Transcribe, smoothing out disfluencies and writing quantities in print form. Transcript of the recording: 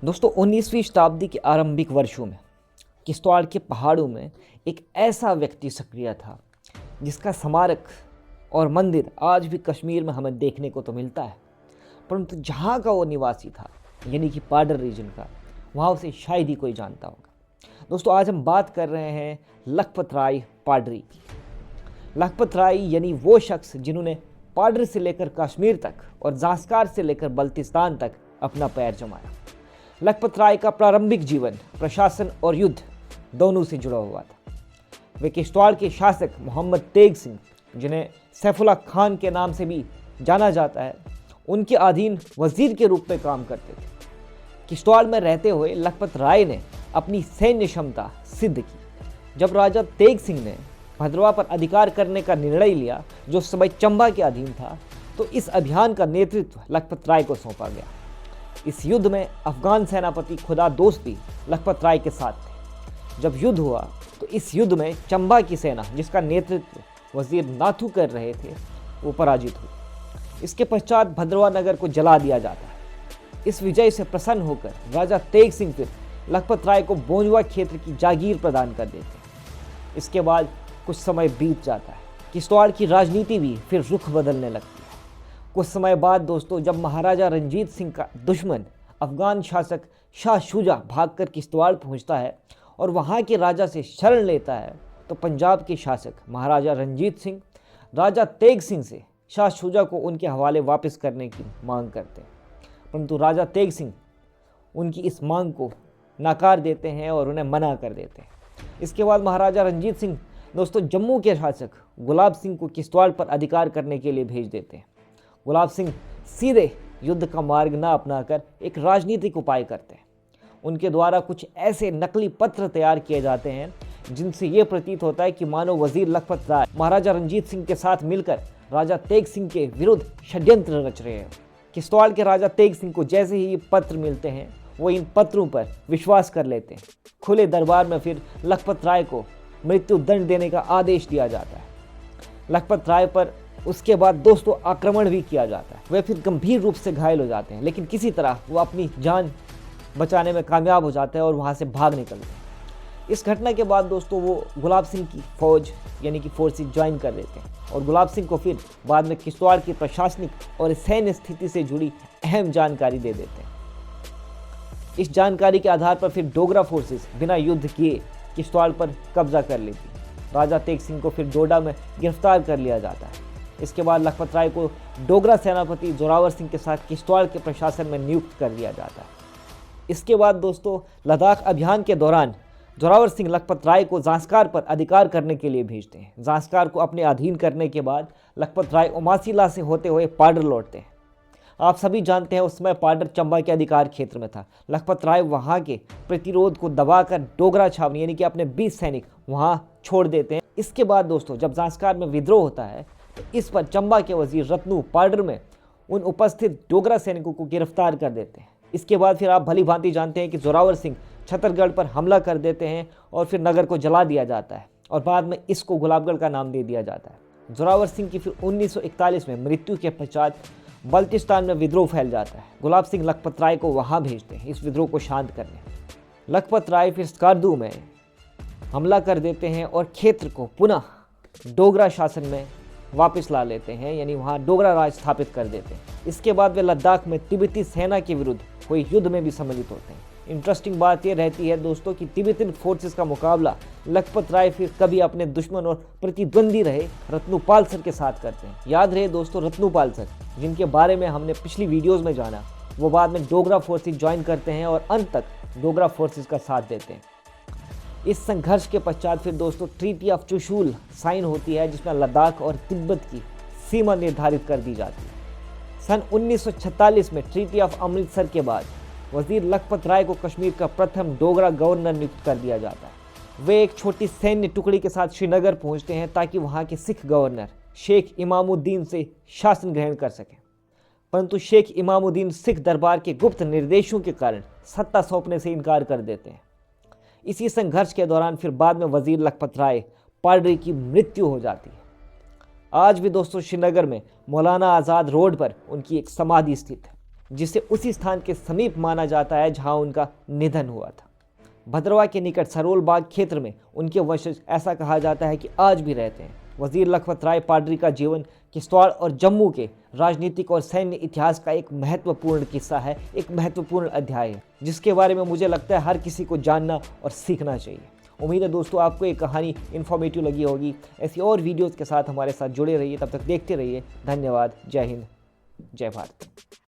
दोस्तों 19वीं शताब्दी के आरंभिक वर्षों में किश्तवाड़ के पहाड़ों में एक ऐसा व्यक्ति सक्रिय था जिसका स्मारक और मंदिर आज भी कश्मीर में हमें देखने को तो मिलता है, परंतु जहाँ का वो निवासी था यानी कि पाडर रीजन का, वहाँ उसे शायद ही कोई जानता होगा। दोस्तों आज हम बात कर रहे हैं लखपत राय पाडरी की। लखपत राय यानी वो शख्स जिन्होंने पाडर से लेकर कश्मीर तक और ज़ास्कार से लेकर बल्तिस्तान तक अपना पैर जमाया। लखपत राय का प्रारंभिक जीवन प्रशासन और युद्ध दोनों से जुड़ा हुआ था। वे किश्तवाड़ के शासक मोहम्मद तेग सिंह, जिन्हें सैफुल्लाह खान के नाम से भी जाना जाता है, उनके अधीन वजीर के रूप में काम करते थे। किश्तवाड़ में रहते हुए लखपत राय ने अपनी सैन्य क्षमता सिद्ध की। जब राजा तेग सिंह ने भद्रवाह पर अधिकार करने का निर्णय लिया, जो उस समय चंबा के अधीन था, तो इस अभियान का नेतृत्व लखपत राय को सौंपा गया। इस युद्ध में अफगान सेनापति खुदा दोस्त भी लखपत राय के साथ थे। जब युद्ध हुआ तो इस युद्ध में चंबा की सेना, जिसका नेतृत्व वजीर नाथू कर रहे थे, वो पराजित हुई। इसके पश्चात भद्रवाह नगर को जला दिया जाता है। इस विजय से प्रसन्न होकर राजा तेग सिंह फिर लखपत राय को बोंजवा क्षेत्र की जागीर प्रदान कर देते हैं। इसके बाद कुछ समय बीत जाता है। किश्तवाड़ की राजनीति भी फिर रुख बदलने लगती है। कुछ समय बाद दोस्तों, जब महाराजा रंजीत सिंह का दुश्मन अफगान शासक शाह शुजा भागकर किश्तवाड़ पहुंचता है और वहां के राजा से शरण लेता है, तो पंजाब के शासक महाराजा रंजीत सिंह राजा तेग सिंह से शाह शुजा को उनके हवाले वापस करने की मांग करते हैं, परंतु राजा तेग सिंह उनकी इस मांग को नकार देते हैं और उन्हें मना कर देते हैं। इसके बाद महाराजा रंजीत सिंह दोस्तों जम्मू के शासक गुलाब सिंह को किश्तवाड़ पर अधिकार करने के लिए भेज देते हैं। गुलाब सिंह सीधे युद्ध का मार्ग न अपनाकर एक राजनीतिक उपाय करते हैं। उनके द्वारा कुछ ऐसे नकली पत्र तैयार किए जाते हैं जिनसे ये प्रतीत होता है कि मानो वजीर लखपत राय महाराजा रंजीत सिंह के साथ मिलकर राजा तेग सिंह के विरुद्ध षड्यंत्र रच रहे हैं। किश्तवाड़ के राजा तेग सिंह को जैसे ही ये पत्र मिलते हैं, वो इन पत्रों पर विश्वास कर लेते हैं। खुले दरबार में फिर लखपत राय को मृत्यु दंड देने का आदेश दिया जाता है। लखपत राय पर उसके बाद दोस्तों आक्रमण भी किया जाता है। वे फिर गंभीर रूप से घायल हो जाते हैं, लेकिन किसी तरह वो अपनी जान बचाने में कामयाब हो जाते हैं और वहाँ से भाग निकलते हैं। इस घटना के बाद दोस्तों वो गुलाब सिंह की फौज यानी कि फोर्सेस ज्वाइन कर लेते हैं और गुलाब सिंह को फिर बाद में किश्तवाड़ की प्रशासनिक और सैन्य स्थिति से जुड़ी अहम जानकारी दे देते हैं। इस जानकारी के आधार पर फिर डोगरा फोर्सेस बिना युद्ध किए किश्तवाड़ पर कब्जा कर लेती। राजा तेग सिंह को फिर डोडा में गिरफ्तार कर लिया जाता है। इसके बाद लखपत राय को डोगरा सेनापति जोरावर सिंह के साथ किश्तवाड़ के प्रशासन में नियुक्त कर दिया जाता है। इसके बाद दोस्तों लद्दाख अभियान के दौरान जोरावर सिंह लखपत राय को ज़ास्कार पर अधिकार करने के लिए भेजते हैं। ज़ास्कार को अपने अधीन करने के बाद लखपत राय उमासीला से होते हुए पाडर लौटते हैं। आप सभी जानते हैं उस समय पाडर चंबा के अधिकार क्षेत्र में था। लखपत राय वहाँ के प्रतिरोध को दबाकर डोगरा छावनी यानी कि अपने 20 सैनिक वहाँ छोड़ देते हैं। इसके बाद दोस्तों जब ज़ास्कार में विद्रोह होता है, तो इस पर चंबा के वजीर रत्नू पाडर में उन उपस्थित डोगरा सैनिकों को गिरफ्तार कर देते हैं। इसके बाद फिर आप भली भांति जानते हैं कि जोरावर सिंह छतरगढ़ पर हमला कर देते हैं और फिर नगर को जला दिया जाता है और बाद में इसको गुलाबगढ़ का नाम दे दिया जाता है। जोरावर सिंह की फिर 1941 में मृत्यु के पश्चात बल्तिस्तान में विद्रोह फैल जाता है। गुलाब सिंह लखपत राय को वहाँ भेजते हैं इस विद्रोह को शांत करने। लखपत राय फिर स्कारदू में हमला कर देते हैं और क्षेत्र को पुनः डोगरा शासन में वापस ला लेते हैं, यानी वहाँ डोगरा राज स्थापित कर देते हैं। इसके बाद वे लद्दाख में तिब्बती सेना के विरुद्ध कोई युद्ध में भी सम्मिलित होते हैं। इंटरेस्टिंग बात यह रहती है दोस्तों कि तिब्बतन फोर्सेस का मुकाबला लखपत राय फिर कभी अपने दुश्मन और प्रतिद्वंदी रहे रत्नूपाल सर के साथ करते हैं। याद रहे दोस्तों रत्नूपाल सर, जिनके बारे में हमने पिछली वीडियोज़ में जाना, वो बाद में डोगरा फोर्सेस ज्वाइन करते हैं और अंत तक डोगरा फोर्सेस का साथ देते हैं। इस संघर्ष के पश्चात फिर दोस्तों ट्रीटी ऑफ चुशूल साइन होती है, जिसमें लद्दाख और तिब्बत की सीमा निर्धारित कर दी जाती है। सन 1946 में ट्रीटी ऑफ अमृतसर के बाद वजीर लखपत राय को कश्मीर का प्रथम डोगरा गवर्नर नियुक्त कर दिया जाता है। वे एक छोटी सैन्य टुकड़ी के साथ श्रीनगर पहुंचते हैं ताकि वहां के सिख गवर्नर शेख इमामुद्दीन से शासन ग्रहण कर सकें, परंतु शेख इमामुद्दीन सिख दरबार के गुप्त निर्देशों के कारण सत्ता सौंपने से इनकार कर देते हैं। इसी संघर्ष के दौरान फिर बाद में वजीर लखपत राय पाडरी की मृत्यु हो जाती है। आज भी दोस्तों श्रीनगर में मौलाना आज़ाद रोड पर उनकी एक समाधि स्थित है। जिसे उसी स्थान के समीप माना जाता है जहां उनका निधन हुआ था। भद्रवा के निकट सरोल बाग क्षेत्र में उनके वंशज ऐसा कहा जाता है कि आज भी रहते हैं। वजीर लखपत राय पाडरी का जीवन किश्तवाड़ और जम्मू के राजनीतिक और सैन्य इतिहास का एक महत्वपूर्ण किस्सा है, एक महत्वपूर्ण अध्याय है, जिसके बारे में मुझे लगता है हर किसी को जानना और सीखना चाहिए। उम्मीद है दोस्तों आपको ये कहानी इन्फॉर्मेटिव लगी होगी। ऐसी और वीडियोज़ के साथ हमारे साथ जुड़े रहिए, तब तक देखते रहिए। धन्यवाद। जय हिंद, जय भारत।